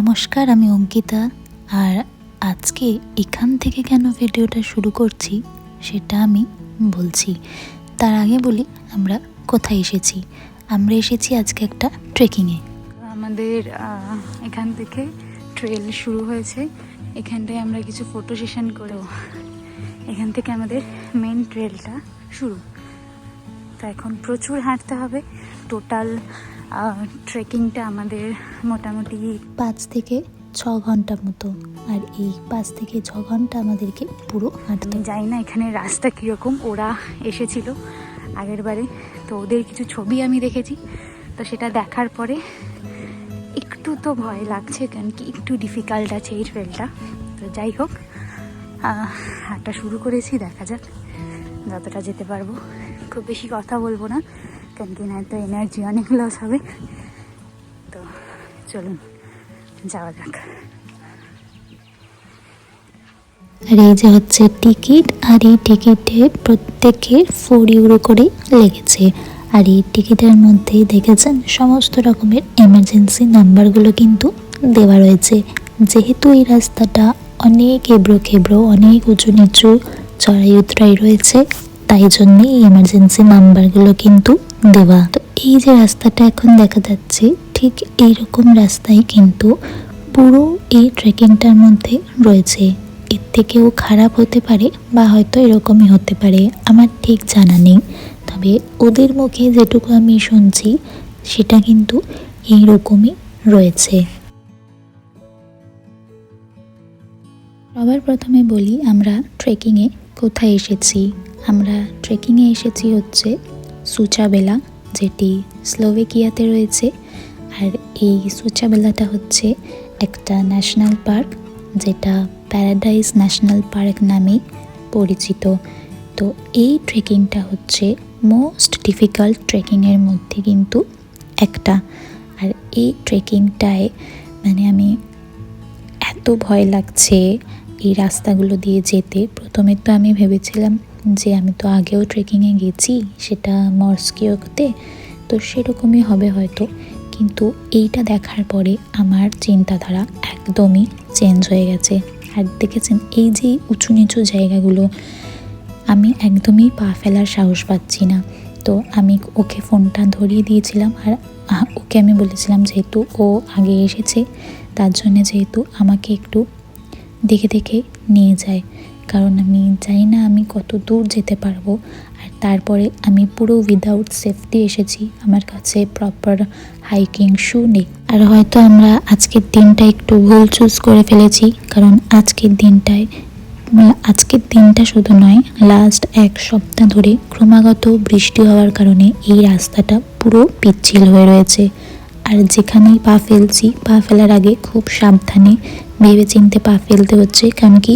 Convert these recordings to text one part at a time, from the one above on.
নমস্কার, আমি অঙ্কিতা। আর আজকে এখান থেকে কেন ভিডিওটা শুরু করছি সেটা আমি বলছি। তার আগে বলি আমরা কোথায় এসেছি। আমরা এসেছি আজকে একটা ট্রেকিংয়ে। আমাদের এখান থেকে ট্রেল শুরু হয়েছে। এখানটায় আমরা কিছু ফটো সেশন করেও এখান থেকে আমাদের মেন ট্রেলটা শুরু। তো এখন প্রচুর হাঁটতে হবে। টোটাল ট্রেকিংটা আমাদের মোটামুটি 5 থেকে 6 ঘন্টা মতো। আর এই 5 থেকে 6 ঘন্টা আমাদেরকে পুরো হাঁটতে। যাই না এখানে রাস্তা কীরকম, ওরা এসেছিল আগের বারে, তো ওদের কিছু ছবি আমি দেখেছি। তো সেটা দেখার পরে একটু তো ভয় লাগছে, কারণ কি একটু ডিফিকাল্ট আছে এই ট্রেলটা। তো যাই হোক, হাঁটা শুরু করেছি, দেখা যাক যতটা যেতে পারবো। খুব বেশি কথা বলবো না, কারণ কি নয়তো এনার্জি অনেক লস হবে। তো চলুন যাওয়া যাক। আর এই যে হচ্ছে টিকিট, আর এই টিকিটে প্রত্যেকের 4 ইউরো করে লেগেছে। আর এই টিকিটের মধ্যেই দেখেছেন সমস্ত রকমের এমার্জেন্সি নাম্বারগুলো কিন্তু দেওয়া রয়েছে। যেহেতু এই রাস্তাটা অনেক এবড়ো অনেক উঁচু নিচু চড়াই উতরাই রয়েছে, তাই জন্যে এই এমার্জেন্সি নাম্বারগুলো কিন্তু দেওয়া। তো এই যে রাস্তাটা এখন দেখা যাচ্ছে, ঠিক এইরকম রাস্তাই কিন্তু পুরো এই ট্রেকিংটার মধ্যে রয়েছে। এর থেকেও খারাপ হতে পারে বা হয়তো এরকমই হতে পারে, আমার ঠিক জানা নেই। তবে ওদের মুখে যেটুকু আমি শুনছি সেটা কিন্তু এইরকমই রয়েছে। সবার প্রথমে বলি আমরা ট্রেকিংয়ে কোথায় এসেছি। আমরা ট্রেকিংয়ে এসেছি হচ্ছে সুচাবেলা, যেটি স্লোভেকিয়াতে রয়েছে। আর এই সুচাবেলাটা হচ্ছে একটা ন্যাশনাল পার্ক, যেটা প্যারাডাইস ন্যাশনাল পার্ক নামে পরিচিত। তো এই ট্রেকিংটা হচ্ছে মোস্ট ডিফিকাল্ট ট্রেকিংয়ের মধ্যে কিন্তু একটা। আর এই ট্রেকিংটায় মানে আমি এত ভয় লাগছে এই রাস্তাগুলো দিয়ে যেতে। প্রথমে তো আমি ভেবেছিলাম যে আমি তো আগেও ট্রেকিংয়ে গেছি, সেটা মস্কিওতে, তো সেরকমই হবে হয়তো। কিন্তু এইটা দেখার পরে আমার চিন্তাধারা একদমই চেঞ্জ হয়ে গেছে। আর দেখেছেন এই যে উঁচু নিচু জায়গাগুলো, আমি একদমই পা ফেলার সাহস পাচ্ছি না। তো আমি ওকে ফোনটা ধরিয়ে দিয়েছিলাম, আর ওকে আমি বলেছিলাম যেহেতু ও আগে এসেছে, তার জন্যে যেহেতু আমাকে একটু দেখে দেখে নিয়ে যায়, কারণ আমি জানি না আমি কত দূর যেতে পারবো। আর তারপরে আমি পুরো উইদাউট সেফটি এসেছি, আমার কাছে প্রপার হাইকিং শু নেই। আর হয়তো আমরা আজকের দিনটা একটু ভুল চুজ করে ফেলেছি, কারণ আজকের দিনটা শুধু নয়, লাস্ট 1 সপ্তাহ ধরে ক্রমাগত বৃষ্টি হওয়ার কারণে এই রাস্তাটা পুরো পিচ্ছিল হয়ে রয়েছে। আর যেখানেই পা ফেলছি, পা ফেলার আগে খুব সাবধানে ভেবে চিনতে পা ফেলতে হচ্ছে, কারণ কি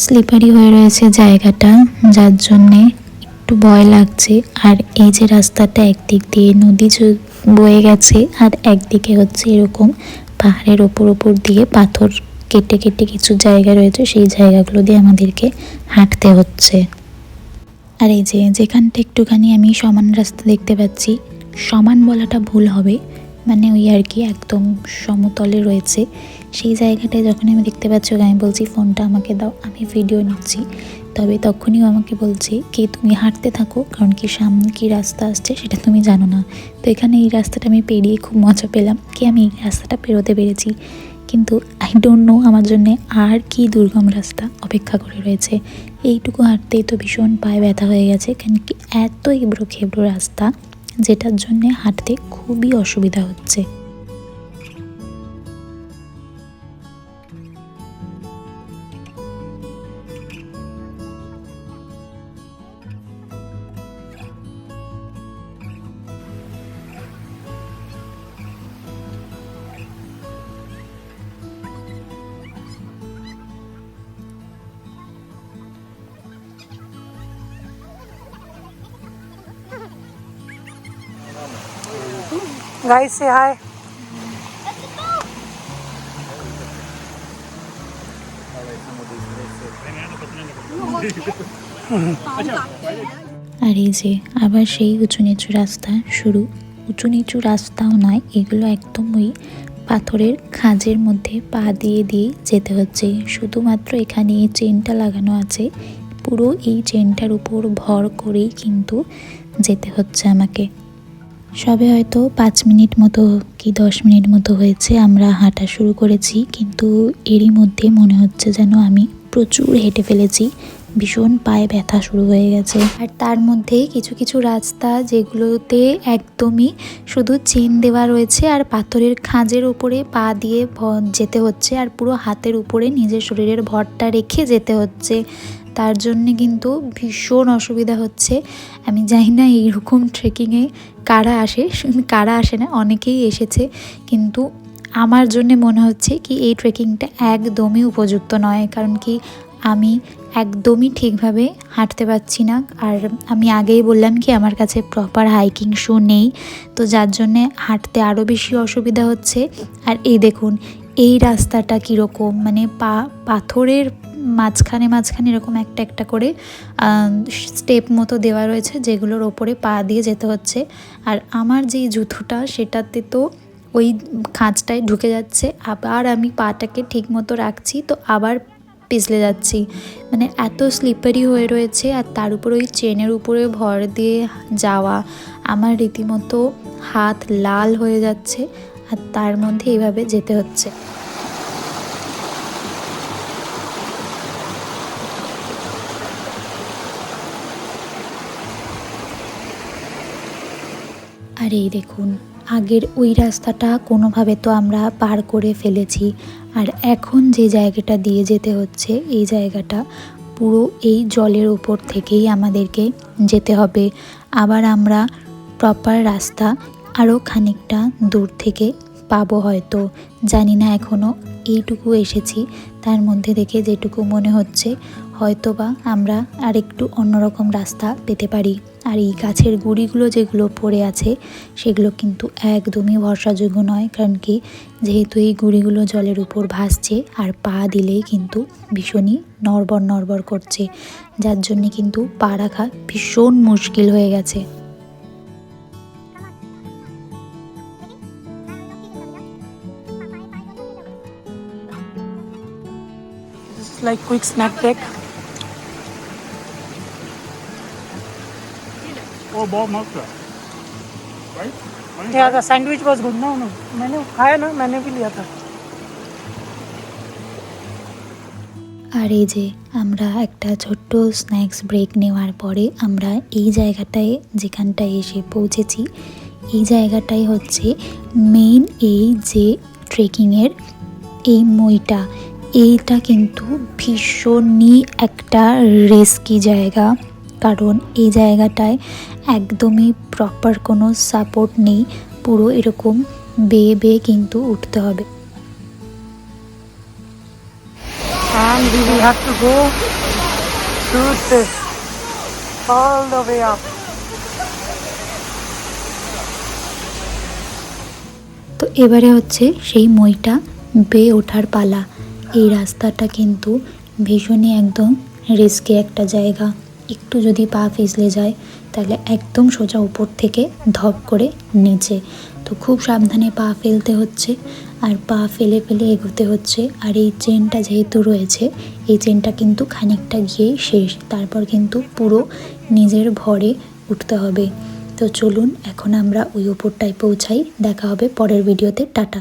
স্লিপারি হয়ে রয়েছে জায়গাটা, যার জন্যে একটু ভয় লাগছে। আর এই যে রাস্তাটা একদিক দিয়ে নদী বয়ে গেছে, আর একদিকে হচ্ছে এরকম পাহাড়ের ওপর দিয়ে পাথর কেটে কেটে কিছু জায়গা রয়েছে, সেই জায়গাগুলো দিয়ে আমাদেরকে হাঁটতে হচ্ছে। আর এই যে যেখানটা একটুখানি আমি সমান রাস্তা দেখতে পাচ্ছি, সমান বলাটা ভুল হবে, মানে ওই আর কি একদম সমতলে রয়েছে, সেই জায়গাটায় যখন আমি দেখতে পাচ্ছি ওকে আমি বলছি ফোনটা আমাকে দাও, আমি ভিডিও নিচ্ছি। তবে তখনই আমাকে বলছে কি তুমি হাঁটতে থাকো, কারণ কি সামনে কি রাস্তা আসছে সেটা তুমি জানো না। তো এখানে এই রাস্তাটা আমি পেরিয়ে খুব মজা পেলাম, কি আমি এই রাস্তাটা পেরোতে পেরেছি। কিন্তু আই ডোন্ট নো আমার জন্যে আর কি দুর্গম রাস্তা অপেক্ষা করে রয়েছে। এইটুকু হাঁটতেই তো ভীষণ পায়ে ব্যথা হয়ে গেছে, কারণ কি এত এবড়ো খেবড়ো রাস্তা, যেটার জন্যে হাঁটতে খুবই অসুবিধা হচ্ছে। Guys, say hi. আর এই যে আবার সেই উঁচু নিচু রাস্তা শুরু। উঁচু নিচু রাস্তাও নয়, এগুলো একদম ওই পাথরের খাঁজের মধ্যে পা দিয়ে দিয়ে যেতে হচ্ছে। শুধুমাত্র এখানে এই চেনটা লাগানো আছে, পুরো এই চেনটার উপর ভর করেই কিন্তু যেতে হচ্ছে আমাকে। সবে হয়তো 5 মিনিট মতো কি 10 মিনিট মতো হয়েছে আমরা হাঁটা শুরু করেছি, কিন্তু এরই মধ্যে মনে হচ্ছে যেন আমি প্রচুর হেঁটে ফেলেছি, ভীষণ পায়ে ব্যথা শুরু হয়ে গেছে। আর তার মধ্যে কিছু কিছু রাস্তা যেগুলোতে একদমই শুধু চেন দেওয়া রয়েছে আর পাথরের খাঁজের উপরে পা দিয়ে যেতে হচ্ছে, আর পুরো হাতের উপরে নিজের শরীরের ভরটা রেখে যেতে হচ্ছে। তার জন্যে কিন্তু ভীষণ অসুবিধা হচ্ছে। আমি জানি না এইরকম ট্রেকিংয়ে কারা আসে না, অনেকেই এসেছে, কিন্তু আমার জন্যে মনে হচ্ছে কি এই ট্রেকিংটা একদমই উপযুক্ত নয়। কারণ কি আমি একদমই ঠিকভাবে হাঁটতে পারছি না, আর আমি আগেই বললাম কি আমার কাছে প্রপার হাইকিং শু নেই, তো যার জন্যে হাঁটতে আরও বেশি অসুবিধা হচ্ছে। আর এই দেখুন এই রাস্তাটা কীরকম, মানে পাথরের মাঝখানে এরকম একটা একটা করে স্টেপ মতো দেওয়া রয়েছে, যেগুলোর ওপরে পা দিয়ে যেতে হচ্ছে। আর আমার যেই জুতোটা সেটাতে তো ওই খাঁজটায় ঢুকে যাচ্ছে, আবার আমি পাটাকে ঠিক মতো রাখছি তো আবার পিছলে যাচ্ছি, মানে এত স্লিপারি হয়ে রয়েছে। আর তার উপর ওই চেনের উপরে ভর দিয়ে যাওয়া, আমার রীতিমতো হাত লাল হয়ে যাচ্ছে, আর তার মধ্যে এইভাবে যেতে হচ্ছে। আর এই দেখুন আগের ওই রাস্তাটা কোনোভাবে তো আমরা পার করে ফেলেছি, আর এখন যে জায়গাটা দিয়ে যেতে হচ্ছে এই জায়গাটা পুরো এই জলের উপর থেকেই আমাদেরকে যেতে হবে। আবার আমরা প্রপার রাস্তা আরও খানিকটা দূর থেকে পাবো হয়তো, জানি না। এখনও এইটুকু এসেছি, তার মধ্যে থেকে যেটুকু মনে হচ্ছে হয়তো বা আমরা আরেকটু অন্যরকম রাস্তা পেতে পারি। আর এই গাছের গুঁড়িগুলো যেগুলো পড়ে আছে সেগুলো কিন্তু একদমই ভরসাযোগ্য নয়, কারণ কি যেহেতু এই গুঁড়িগুলো জলের উপর ভাসছে আর পা দিলেই কিন্তু ভীষণই নড়বড় করছে, যার জন্যে কিন্তু পা রাখা ভীষণ মুশকিল হয়ে গেছে। It's like quick snack break. Oh, बहुत मस्त है, right? Yeah, the sandwich was good. No, मैंने खाया ना, मैंने भी लिया था. আর এই যে আমরা একটা ছোট্ট স্ন্যাক্স ব্রেক নেওয়ার পরে আমরা এই জায়গাটায় যেখানটায় এসে পৌঁছেছি, এই জায়গাটাই হচ্ছে মেইন এই যে ট্রেকিংয়ের এই মইটা, এইটা কিন্তু ভীষণই একটা রিস্কি জায়গা, কারণ এই জায়গাটায় একদমই প্রপার কোনো সাপোর্ট নেই, পুরো এরকম বেয়ে কিন্তু উঠতে হবে। And we will have to go through this all the way up. তো এবারে হচ্ছে সেই মইটা বেয়ে ওঠার পালা। এই রাস্তাটা কিন্তু ভীষণই একদম রিস্কি একটা জায়গা, একটু যদি পা পিছলে যায় তাহলে একদম সোজা উপর থেকে ধপ করে নিচে, তো খুব সাবধানে পা ফেলতে হচ্ছে আর পা ফেলে এগোতে হচ্ছে। আর এই চেনটা যেহেতু রয়েছে, এই চেনটা কিন্তু খানিকটা গিয়ে শেষ, তারপর কিন্তু পুরো নিজের ভরে উঠতে হবে। তো চলুন এখন আমরা ওই ওপরটায় পৌঁছাই, দেখা হবে পরের ভিডিওতে, টাটা।